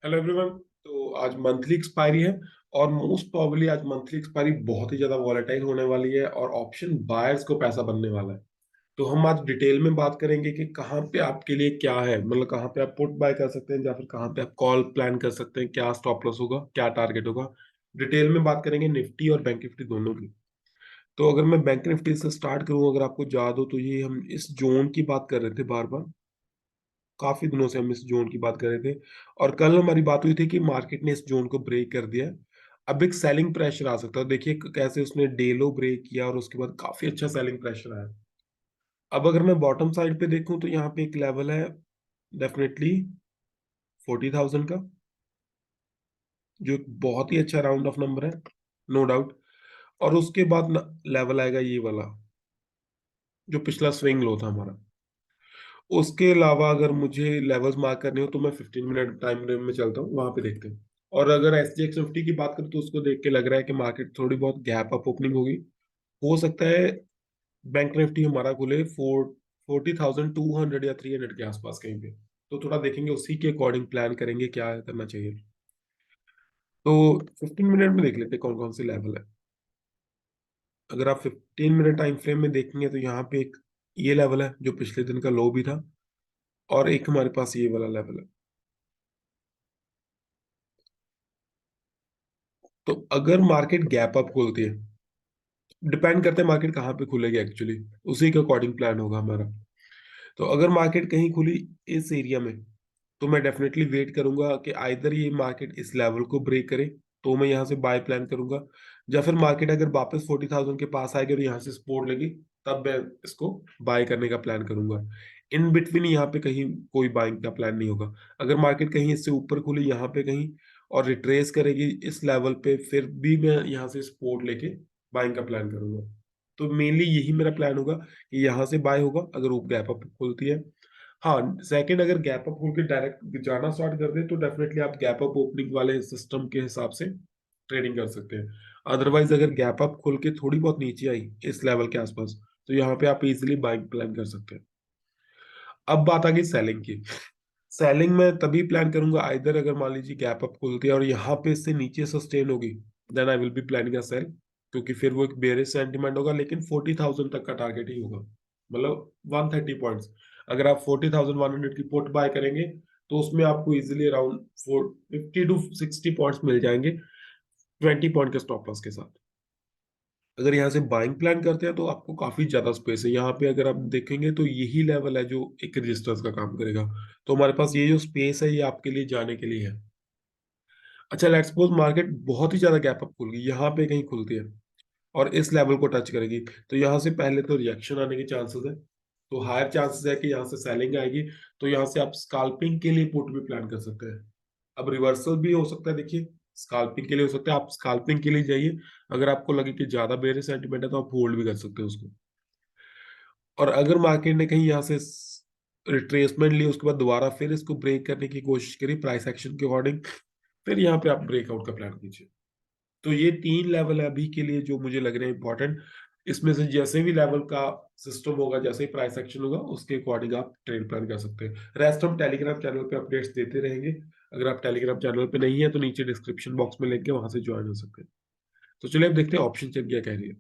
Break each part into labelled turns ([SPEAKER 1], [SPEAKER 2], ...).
[SPEAKER 1] Hello everyone. तो आज monthly expiry है और मोस्ट प्रोबेबली आज मंथली एक्सपायरी बहुत ही ज्यादा वॉलेटाइल होने वाली है और ऑप्शन बायर्स को पैसा बनने वाला है। तो हम आज डिटेल में बात करेंगे कि कहाँ पे आपके लिए क्या है, मतलब कहाँ पे आप पुट बाय कर सकते हैं या फिर कहाँ पे आप कॉल प्लान कर सकते हैं, क्या स्टॉप लॉस होगा, क्या टारगेट होगा। डिटेल में बात करेंगे निफ्टी और बैंक निफ्टी दोनों की। तो अगर मैं बैंक निफ्टी से स्टार्ट करूं, अगर आपको याद हो तो ये हम इस जोन की बात कर रहे थे बार बार। काफी दिनों से हम इस जोन की बात कर रहे थे और कल हमारी बात हुई थी कि मार्केट ने इस जोन को ब्रेक कर दिया। अब एक सेलिंग प्रेशर आ सकता है, देखिए कैसे उसने डे लो ब्रेक किया और उसके बाद काफी अच्छा सेलिंग प्रेशर आया। अब अगर मैं बॉटम साइड पे देखूं तो यहाँ पे एक लेवल है, डेफिनेटली 40,000 का, जो एक बहुत ही अच्छा राउंड ऑफ नंबर है, नो डाउट। और उसके बाद लेवल आएगा ये वाला, जो पिछला स्विंग लो था हमारा। उसके अलावा अगर मुझे लेवल्स मार्क करने हो तो मैं 15 मिनट टाइम फ्रेम में चलता हूँ, वहां पे देखते हैं। और अगर एस जी एक्स निफ्टी की बात करें तो उसको देख के लग रहा है कि मार्केट थोड़ी बहुत गैप अप ओपनिंग होगी। हो सकता है बैंक निफ्टी हमारा खुले 40,200 या 300 के आसपास कहीं पे। तो थोड़ा देखेंगे, उसी के अकॉर्डिंग प्लान करेंगे क्या करना चाहिए। तो 15 मिनट में देख लेते हैं कौन कौन से लेवल है। अगर आप 15 मिनट टाइम फ्रेम में देखेंगे तो यहाँ पे एक ये लेवल है जो पिछले दिन का लो भी था, और एक हमारे पास ये वाला लेवल है। तो अगर मार्केट गैप अप खोलती है, डिपेंड करता है मार्केट कहाँ पे खुलेगी एक्चुअली, उसी के अकॉर्डिंग प्लान होगा हमारा। तो अगर मार्केट कहीं खुली इस एरिया में, तो मैं डेफिनेटली वेट करूंगा कि आइदर ये मार्केट इस लेवल को ब्रेक करे, तो मैं यहाँ से बाय प्लान करूंगा। या फिर मार्केट अगर वापस 40,000 के पास आएगी और यहाँ से सपोर्ट लेगी, तब मैं इसको बाय करने का प्लान करूंगा। इन बिटवीन यहाँ पे कहीं कोई बाइंग का प्लान नहीं होगा। अगर मार्केट कहीं इससे ऊपर खुली यहाँ पे कहीं और रिट्रेस करेगी इस लेवल पे, फिर भी मैं यहाँ से सपोर्ट लेके बाइंग का प्लान करूंगा। तो मेनली यही मेरा प्लान होगा कि यहाँ से बाय होगा अगर वो गैप अप खुलती है। हाँ, सेकंड, अगर गैप अप खोल के डायरेक्ट जाना स्टार्ट कर दे तो डेफिनेटली आप गैप अप ओपनिंग वाले सिस्टम के हिसाब से ट्रेडिंग कर सकते हैं। अदरवाइज अगर गैप अप खोल के थोड़ी बहुत नीचे आई इस लेवल के आसपास, तो यहाँ पे आप इजीली बाइंग प्लान कर सकते हैं। अब बात आ गई सेलिंग की। सेलिंग में तभी प्लान करूंगा आइदर अगर मान लीजिए गैप अप खुलती है और यहाँ पे इससे नीचे सस्टेन होगी, then I will be planning a sell. क्योंकि फिर वो एक बेरिश सेंटिमेंट होगा, लेकिन 40,000 तक का टारगेट ही होगा, मतलब 130 पॉइंट्स। अगर आप 40,100 की पुट बाय करेंगे तो उसमें आपको इजिली अराउंड 50 to 60 पॉइंट्स मिल जाएंगे, 20 पॉइंट के स्टॉप लॉस के साथ। अगर यहाँ से बाइंग प्लान करते हैं तो आपको काफी ज्यादा स्पेस है यहाँ पे, अगर आप देखेंगे तो यही लेवल है जो एक रजिस्टर्स का काम करेगा। तो हमारे पास ये जो स्पेस है ये आपके लिए जाने के लिए है। अच्छा, लेट्स सपोज मार्केट बहुत ही ज्यादा गैप अप खुल गई, यहाँ पे कहीं खुलती है और इस लेवल को टच करेगी, तो यहाँ से पहले तो रिएक्शन आने के चांसेस है। तो हायर चांसेस है कि यहाँ से सेलिंग आएगी। तो यहाँ से आप स्काल्पिंग के लिए पुट भी प्लान कर सकते हैं। अब रिवर्सल भी हो सकता है, देखिए स्काल्पिंग के लिए हो सकता है, आप स्काल्पिंग के लिए जाइए। अगर आपको लगे कि ज्यादा बेरिश सेंटीमेंट है तो आप होल्ड भी कर सकते हैं उसको। और अगर मार्केट ने कहीं यहाँ से रिट्रेसमेंट ली, उसके बाद दोबारा फिर इसको ब्रेक करने की कोशिश करी प्राइस एक्शन के अकॉर्डिंग, फिर यहाँ पे आप ब्रेकआउट का प्लान कीजिए। तो ये 3 लेवल है अभी के लिए जो मुझे लग रहे हैं इंपॉर्टेंट। इसमें से जैसे भी लेवल का सिस्टम होगा, जैसे ही प्राइस एक्शन होगा, उसके अकॉर्डिंग आप ट्रेड प्लान कर सकते हैं। रेस्ट हम टेलीग्राम चैनल पे अपडेट्स देते रहेंगे। अगर आप टेलीग्राम चैनल पे नहीं है तो नीचे डिस्क्रिप्शन बॉक्स में लिंक है, वहां से ज्वाइन हो सकते हैं। तो चलिए अब देखते हैं ऑप्शन चेन क्या कह रही है।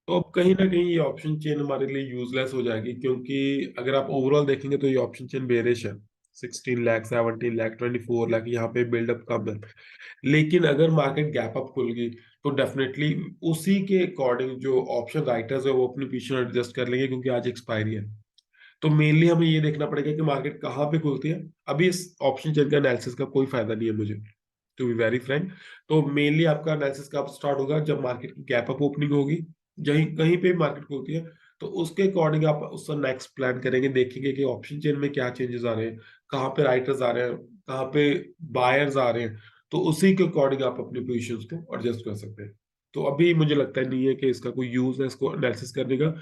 [SPEAKER 1] तो अब कहीं ना कहीं ये ऑप्शन चेन हमारे लिए यूजलेस हो जाएगी, क्योंकि अगर आप ओवरऑल देखेंगे तो ये ऑप्शन चेन बेरिश है। 16 लाख, 17 लाख, 24 लाख, यहाँ पे बिल्डअप कम है। लेकिन अगर मार्केट गैप अप खुल गई तो डेफिनेटली उसी के अकॉर्डिंग जो ऑप्शन राइटर्स है वो अपनी पोजीशन एडजस्ट कर लेंगे, क्योंकि आज एक्सपायरी है। तो मेनली हमें ये देखना पड़ेगा कि मार्केट कहाँ पे खुलती है। अभी इस ऑप्शन चेन का एनालिसिस का कोई फायदा नहीं है मुझे, टू बी वेरी फ्रैंक। तो मेनली आपका एनालिसिस कब स्टार्ट होगा, जब मार्केट की गैप अप ओपनिंग होगी, जहीं कहीं पे मार्केट खुलती है। तो उसके अकॉर्डिंग आप उसका नेक्स्ट प्लान करेंगे, देखेंगे कि ऑप्शन चेन में क्या चेंजेस आ रहे हैं, कहाँ पे राइटर्स आ रहे हैं, कहाँ पे बायर्स आ रहे हैं। तो उसी के अकॉर्डिंग आप अपनी पोजिशन को एडजस्ट कर सकते हैं। तो अभी मुझे लगता है नहीं है कि इसका कोई यूज है इसको एनालिसिस करने का।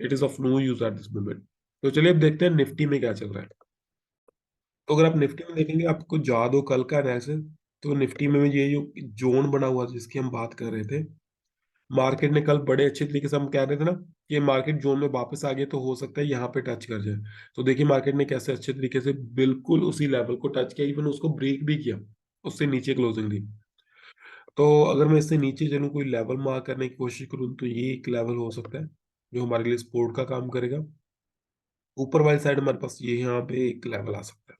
[SPEAKER 1] It is of no use at this moment. तो चलिए अब देखते हैं निफ्टी में क्या चल रहा है। तो अगर आप निफ्टी में देखेंगे, आपको याद हो कल का एनालिसिस, तो निफ्टी में ये जो जोन बना हुआ था जिसकी हम बात कर रहे थे, मार्केट ने कल बड़े अच्छे तरीके से, हम कह रहे थे ना कि मार्केट जोन में वापस आ गया तो हो सकता है यहाँ पे टच कर जाए। तो देखिए मार्केट ने कैसे अच्छे तरीके से बिल्कुल उसी लेवल को टच किया, इवन उसको ब्रेक भी किया, उससे नीचे क्लोजिंग दी। तो अगर मैं इससे नीचे चलूँ, कोई लेवल मार्क करने की कोशिश करूँ, तो ये एक लेवल हो सकता है जो हमारे लिए सपोर्ट का काम करेगा। ऊपर वाली साइड हमारे पास ये यहाँ पे एक लेवल आ सकता है।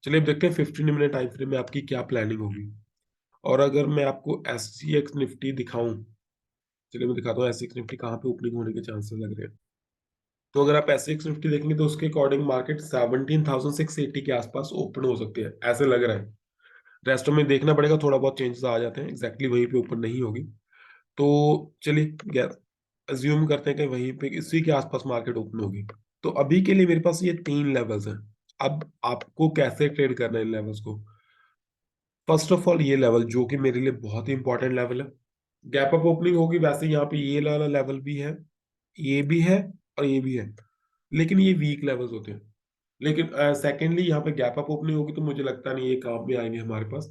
[SPEAKER 1] चलिए अब देखते हैं 15 मिनट टाइम फ्रेम में आपकी क्या प्लानिंग होगी। और अगर मैं आपको एस सी एक्स निफ्टी दिखाऊं, चलिए मैं दिखाता हूँ एस सी एक्स निफ्टी कहाँ पे ओपनिंग होने के चांसेस लग रहे हैं। तो अगर आप एस सी एक्स निफ्टी देखेंगे तो उसके अकॉर्डिंग मार्केट 17,680 के आसपास ओपन हो सकती है, ऐसे लग रहा है। रेस्ट में देखना पड़ेगा, थोड़ा बहुत चेंजेस आ जाते हैं, एग्जैक्टली वहीं पे ओपन नहीं होगी। तो चलिए यार, अज्यूम करते हैं कि वहीं पे इसी के आसपास मार्केट ओपन होगी। तो अभी के लिए मेरे पास ये 3 लेवल्स हैं। अब आपको कैसे ट्रेड करना है इन लेवल्स को? फर्स्ट ऑफ ऑल ये लेवल जो कि मेरे लिए बहुत ही इंपॉर्टेंट लेवल है, गैप अप ओपनिंग होगी, वैसे यहाँ पे ये वाला लेवल भी है, ये भी है, और ये भी है, लेकिन ये वीक लेवल्स होते हैं। लेकिन सेकेंडली यहाँ पे गैप अप ओपनिंग होगी तो मुझे लगता नहीं ये काम में आएंगे हमारे पास।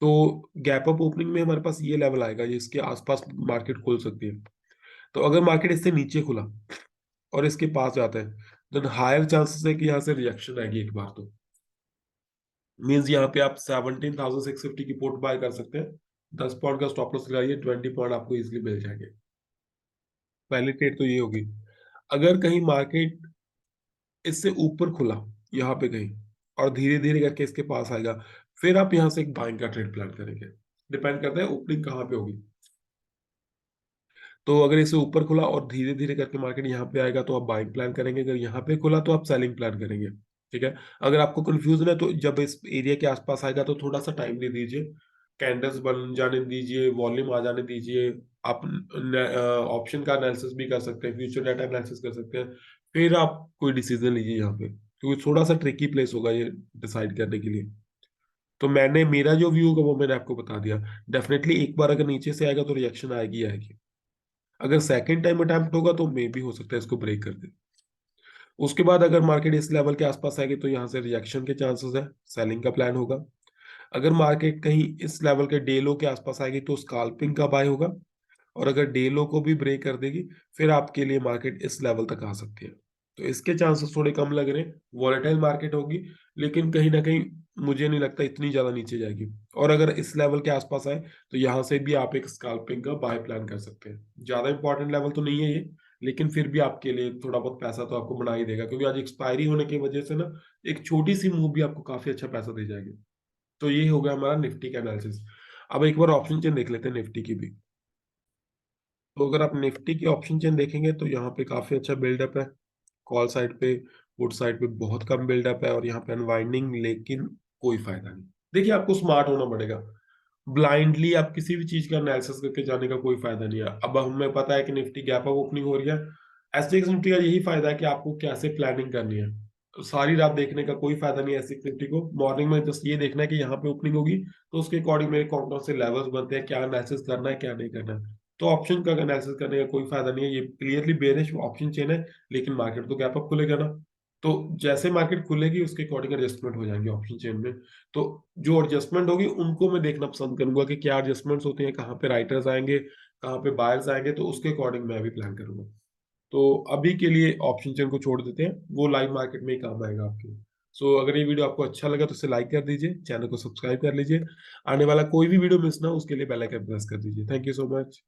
[SPEAKER 1] तो गैप अप ओपनिंग में हमारे पास ये लेवल आएगा जिसके आसपास मार्केट खुल सकती है। तो अगर मार्केट इससे नीचे खुला और इसके पास जाता है, देन हायर चांसेस है कि यहाँ से रिजेक्शन आएगी एक बार। तो मीन्स यहाँ पे आप 17,650 की पोर्ट बाय कर सकते हैं। 10 पॉइंट का स्टॉप लॉस लगाइए, 20 पॉइंट आपको इजिली मिल जाएंगे। पहली ट्रेड तो ये होगी। अगर कहीं मार्केट इससे ऊपर खुला यहाँ पे कहीं और धीरे धीरे करके इसके पास आएगा, फिर आप यहाँ से एक बाइंग का ट्रेड प्लान करेंगे। डिपेंड करता है ओपनिंग कहाँ पे होगी। तो अगर इसे ऊपर खुला और धीरे धीरे करके मार्केट यहाँ पे आएगा तो आप बाइंग प्लान करेंगे, अगर यहाँ पे खुला तो आप सेलिंग प्लान करेंगे। ठीक है। अगर आपको कंफ्यूजन है तो जब इस एरिया के आसपास आएगा तो थोड़ा सा टाइम दे दीजिए, कैंडल्स बन जाने दीजिए, वॉल्यूम आ जाने दीजिए। आप ऑप्शन का एनालिसिस भी कर सकते हैं, फ्यूचर डाटा एनालिसिस कर सकते हैं। फिर आप कोई डिसीजन लीजिए यहाँ पे, क्योंकि थोड़ा सा ट्रिकी प्लेस होगा ये डिसाइड करने के लिए। तो मैंने मेरा जो व्यू होगा वो मैंने आपको बता दिया। डेफिनेटली एक बार अगर नीचे से आएगा तो रिएक्शन आएगी आएगी। अगर सेकंड टाइम अटेम्प्ट होगा तो मे भी हो सकता है इसको ब्रेक कर दे। उसके बाद अगर मार्केट इस लेवल के आसपास आएगी तो यहाँ से रिजेक्शन के चांसेस है, सेलिंग का प्लान होगा। अगर मार्केट कहीं इस लेवल के डे लो के आसपास आएगी तो स्काल्पिंग का बाय होगा। और अगर डे लो को भी ब्रेक कर देगी, फिर आपके लिए मार्केट इस लेवल तक आ सकती है। तो इसके चांसेस थोड़े कम लग रहे हैं, वॉलेटाइल मार्केट होगी, लेकिन कहीं ना कहीं मुझे नहीं लगता इतनी ज्यादा नीचे जाएगी। और अगर इस लेवल के आसपास आए तो यहाँ से भी आप एक स्काल्पिंग का बाय प्लान कर सकते हैं। ज्यादा इंपॉर्टेंट लेवल तो नहीं है ये, लेकिन फिर भी आपके लिए थोड़ा बहुत पैसा तो आपको बना ही देगा, क्योंकि आज एक्सपायरी होने की वजह से ना एक छोटी सी मूव भी आपको काफी अच्छा पैसा दे जाएगी। तो ये हो गया हमारा निफ्टी का एनालिसिस। अब एक बार ऑप्शन चेन देख लेते हैं निफ्टी की भी। तो अगर आप निफ्टी की ऑप्शन चेन देखेंगे तो यहाँ पे काफी अच्छा बिल्डअप है। कॉल साइड पे, पुट साइड पे बहुत कम बिल्डअप है, और यहाँ पे अनवाइंडिंग, लेकिन कोई फायदा नहीं। देखिए आपको स्मार्ट होना पड़ेगा। ब्लाइंडली आप किसी भी चीज का एनालिसिस करके जाने का कोई फायदा नहीं है। अब हमें पता है कि निफ्टी गैप अप ओपनिंग हो रही है। एसटीएक्स निफ्टी का यही फायदा है कि आपको कैसे प्लानिंग करनी है। तो सारी रात देखने का कोई फायदा नहीं है एसटीएक्स निफ्टी को, मॉर्निंग में जस्ट ये देखना है कि यहाँ पे ओपनिंग होगी तो उसके अकॉर्डिंग मेरे कौन कौन से लेवल्स बनते हैं, क्या एनालिसिस करना है क्या नहीं करना है। तो ऑप्शन का एनालिसिस करने का कोई फायदा नहीं है, ये क्लियरली बेरिश ऑप्शन चेन है। लेकिन मार्केट तो गैप अप खुलेगा ना, तो जैसे मार्केट खुलेगी उसके अकॉर्डिंग एडजस्टमेंट हो जाएंगे ऑप्शन चेन में। तो जो एडजस्टमेंट होगी उनको मैं देखना पसंद करूंगा कि क्या एडजस्टमेंट्स होती हैं, कहाँ पे राइटर्स आएंगे, कहाँ पे बायर्स आएंगे, तो उसके अकॉर्डिंग मैं भी प्लान करूंगा। तो अभी के लिए ऑप्शन चेन को छोड़ देते हैं, वो लाइव मार्केट में ही काम आएगा आपके। सो अगर ये वीडियो आपको अच्छा लगा तो इसे लाइक कर दीजिए, चैनल को सब्सक्राइब कर लीजिए। आने वाला कोई भी वीडियो मिस ना हो उसके लिए बेल आइकन प्रेस कर दीजिए। Thank you so much.